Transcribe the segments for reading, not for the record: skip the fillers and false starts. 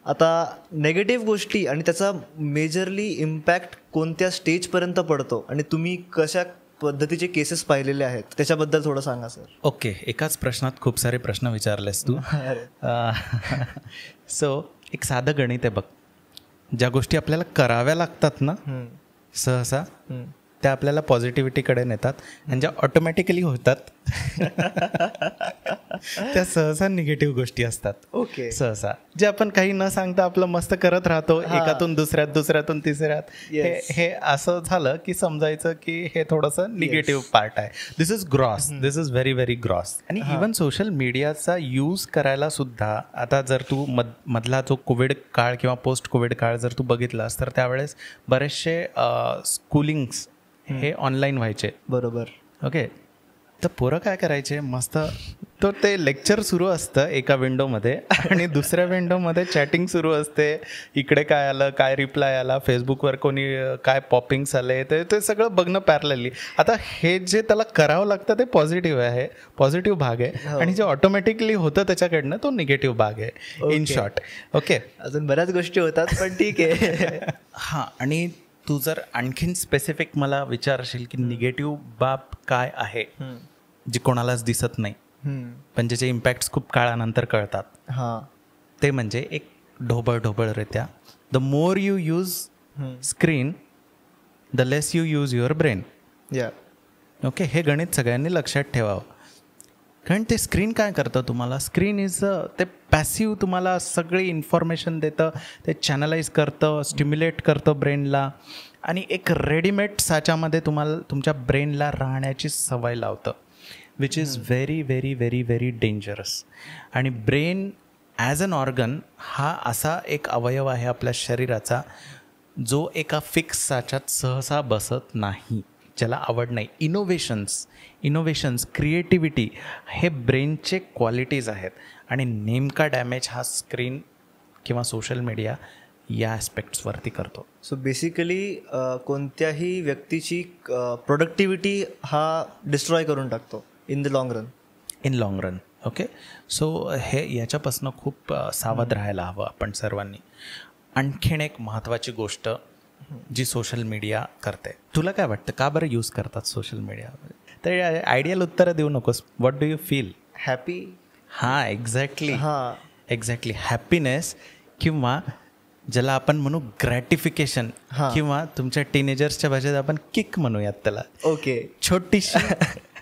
आता नेगेटिव्ह गोष्टी आणि त्याचा मेजरली इम्पॅक्ट कोणत्या स्टेजपर्यंत पडतो आणि तुम्ही कशा पद्धतीचे केसेस पाहिलेले आहेत त्याच्याबद्दल थोडं सांगा सर. ओके, एकाच प्रश्नात खूप सारे प्रश्न विचारलेस तू. सो एक साधं गणित आहे बघ. ज्या गोष्टी आपल्याला कराव्या लागतात ना सहसा, त्या आपल्याला पॉझिटिव्हिटीकडे नेतात, आणि ज्या ऑटोमॅटिकली होतात त्या सहसा निगेटिव्ह गोष्टी असतात. ओके. सहसा जे आपण काही न सांगता आपलं मस्त करत राहतो, एकातून दुसऱ्यात, दुसऱ्यातून तिसऱ्यात, हे असं झालं की समजायचं की हे थोडंसं निगेटिव्ह पार्ट आहे. This is gross, this is very very gross. आणि इव्हन सोशल मीडियाचा यूज करायला सुद्धा, आता जर तू मधला जो कोविड काळ किंवा पोस्ट कोविड काळ जर तू बघितलास तर त्यावेळेस बरेचसे स्कूलिंग्स हे ऑनलाईन व्हायचे. बरोबर. ओके. तर पोरं काय करायचे, मस्त तर ते लेक्चर सुरू असतं एका विंडोमध्ये आणि दुसऱ्या विंडोमध्ये चॅटिंग सुरू असते. इकडे काय आलं, काय रिप्लाय आला, फेसबुकवर कोणी काय पॉपिंग्स आले, ते सगळं बघणं पॅरलली. आता हे जे त्याला करावं लागतं ते पॉझिटिव्ह आहे, पॉझिटिव्ह भाग आहे, आणि जे ऑटोमॅटिकली होतं त्याच्याकडनं तो निगेटिव्ह भाग आहे, इन शॉर्ट. ओके. अजून बऱ्याच गोष्टी होतात पण ठीक आहे. हां, आणि तू जर आणखीन स्पेसिफिक मला विचारशील की निगेटिव्ह बाब काय आहे जी कोणालाच दिसत नाही पण ज्याचे इम्पॅक्ट्स खूप काळानंतर कळतात, ते म्हणजे एक ढोबळरित्या, the more you use screen the less you use your brain. Okay. हे गणित सगळ्यांनी लक्षात ठेवावं. कारण ते स्क्रीन काय करतं तुम्हाला, स्क्रीन इज ते पॅसिव्ह तुम्हाला सगळी इन्फॉर्मेशन देतं, ते चॅनलाइज करतं, स्टिम्युलेट करतं ब्रेनला, आणि एक रेडीमेड साच्यामध्ये तुम्हाला तुमच्या ब्रेनला राहण्याची सवय लावतं, which is very very very very dangerous. आणि ब्रेन ॲज अन ऑर्गन हा असा एक अवयव आहे आपल्या शरीराचा जो एका फिक्स साच्यात सहसा बसत नाही, ज्याला आवड नाही. इनोव्हेशन्स, क्रिएटिव्हिटी हे ब्रेनचे क्वालिटीज आहेत, आणि नेमका डॅमेज हा स्क्रीन किंवा सोशल मीडिया या ॲस्पेक्ट्सवरती करतो. सो बेसिकली कोणत्याही व्यक्तीची प्रोडक्टिव्हिटी हा डिस्ट्रॉय करून टाकतो in long run. Okay. So हे याच्यापासून खूप सावध राहायला हवं आपण सर्वांनी. आणखीन एक महत्त्वाची गोष्ट जी सोशल मीडिया करते, तुला काय वाटतं का बरं यूज करतात सोशल मीडिया? तर आयडियल उत्तरं देऊ नकोस. What do you feel? Happy. हां, एक्झॅक्टली हॅपीनेस, किंवा ज्याला आपण म्हणू ग्रॅटिफिकेशन, किंवा तुमच्या टीनेजर्सच्या भाषेत आपण किक म्हणूयात त्याला. ओके. छोटीशी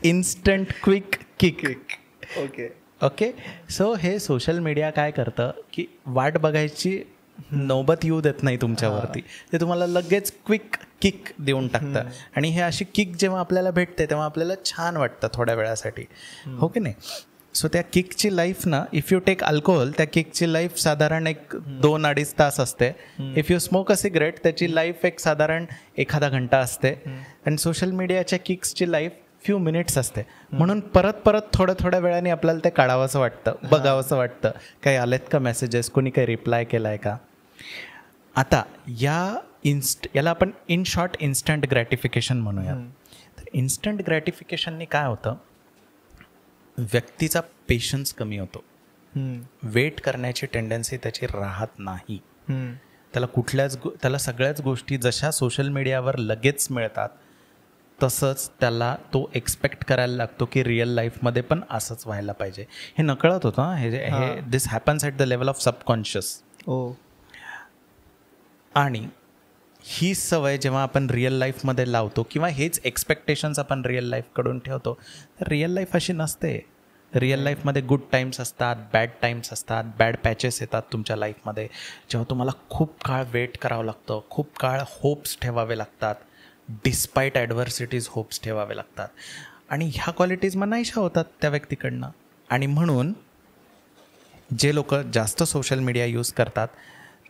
instant quick kick. Okay. So हे सोशल मीडिया काय करतं की वाट बघायची नौबत येऊ देत नाही तुमच्यावरती, ते तुम्हाला लगेच क्विक किक देऊन टाकतं. आणि हे अशी किक जेव्हा आपल्याला भेटते तेव्हा आपल्याला छान वाटतं थोड्या वेळासाठी, हो की नाही? सो त्या किकची लाईफ ना, इफ यू टेक अल्कोहोल, त्या किकची लाईफ साधारण एक 2-2.5 तास असते. If you smoke a cigarette, त्याची लाईफ एक साधारण 1 घंटा असते. आणि सोशल मीडियाच्या किक्सची लाईफ फ्यू मिनिट्स असते. म्हणून परत थोड्या वेळाने आपल्याला ते काढावंसं वाटतं, बघावंसं वाटतं, काही आलेत का मेसेजेस, कोणी काही रिप्लाय केला आहे का. आता याला आपण इन शॉर्ट इन्स्टंट ग्रॅटिफिकेशन म्हणूया. तर इन्स्टंट ग्रॅटिफिकेशनने काय होतं, व्यक्तीचा पेशन्स कमी होतो, वेट करण्याची टेंडन्सी त्याची राहत नाही. त्याला सगळ्याच गोष्टी जशा सोशल मीडियावर लगेच मिळतात तसंच त्याला तो एक्सपेक्ट करायला लागतो की रिअल लाईफमध्ये पण असंच व्हायला पाहिजे. हे नकळत होतं. हे this happens at the level of subconscious. आणि ही सवय जेव्हा आपण रिअल लाईफमध्ये लावतो, किंवा हेच एक्सपेक्टेशन्स आपण रिअल लाईफकडून ठेवतो, तर रिअल लाईफ अशी नसते. रिअल लाईफमध्ये गुड टाईम्स असतात, बॅड टाईम्स असतात, बॅड पॅचेस येतात तुमच्या लाईफमध्ये, जेव्हा तुम्हाला खूप काळ वेट करावं लागतं, खूप काळ होप्स ठेवावे लागतात, डिस्पाईट ॲडव्हर्सिटीज होप्स ठेवावे लागतात. आणि ह्या क्वालिटीज मग नाहीशा होतात त्या व्यक्तीकडनं. आणि म्हणून जे लोक जास्त सोशल मीडिया यूज करतात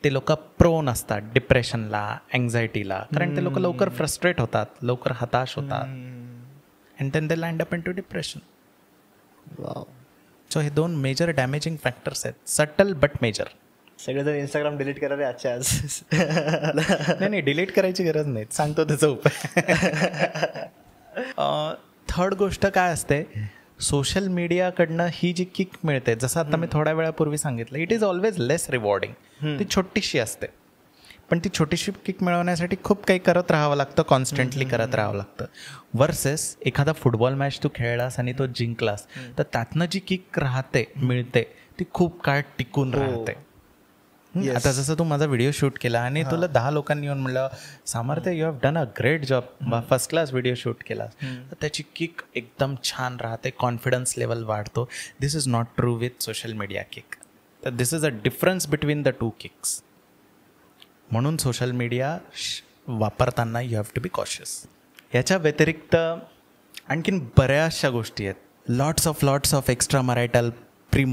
ते लोक प्रोन असतात डिप्रेशनला, अँझायटीला, कारण ते लोक लवकर फ्रस्ट्रेट होतात, लवकर हताश होतात, and then they land up into depression. So हे 2 मेजर डॅमेजिंग फॅक्टर्स आहेत, सटल बट मेजर. सगळेजण इंस्टाग्राम डिलीट करणार आहे आजच्या आज. नाही, डिलीट करायची गरज नाही, सांगतो त्याचा उपाय. थर्ड गोष्ट काय असते, सोशल मीडियाकडनं ही जी किक मिळते, जसं आता मी थोड्या वेळापूर्वी सांगितलं, it is always less rewarding. ती छोटीशी असते, पण ती छोटीशी किक मिळवण्यासाठी खूप काही करत राहावं लागतं, कॉन्स्टंटली करत राहावं लागतं. वर्सेस एखादा फुटबॉल मॅच तू खेळलास आणि तो जिंकलास, तर त्यातनं जी किक मिळते ती खूप काळ टिकून राहते. आता जसं तू माझा व्हिडिओ शूट केला आणि तुला 10 लोकांनी येऊन म्हणलं, सामर्थ्य, you have done a great job, first class video shoot केला, तर त्याची किक एकदम छान राहते, कॉन्फिडन्स लेवल वाढतो. This is not true with social media kick. तर this is a difference between the two kicks. म्हणून सोशल मीडिया वापरताना you have to be cautious. याच्या व्यतिरिक्त आणखीन बऱ्याचशा गोष्टी आहेत. Lots of extra marital, pre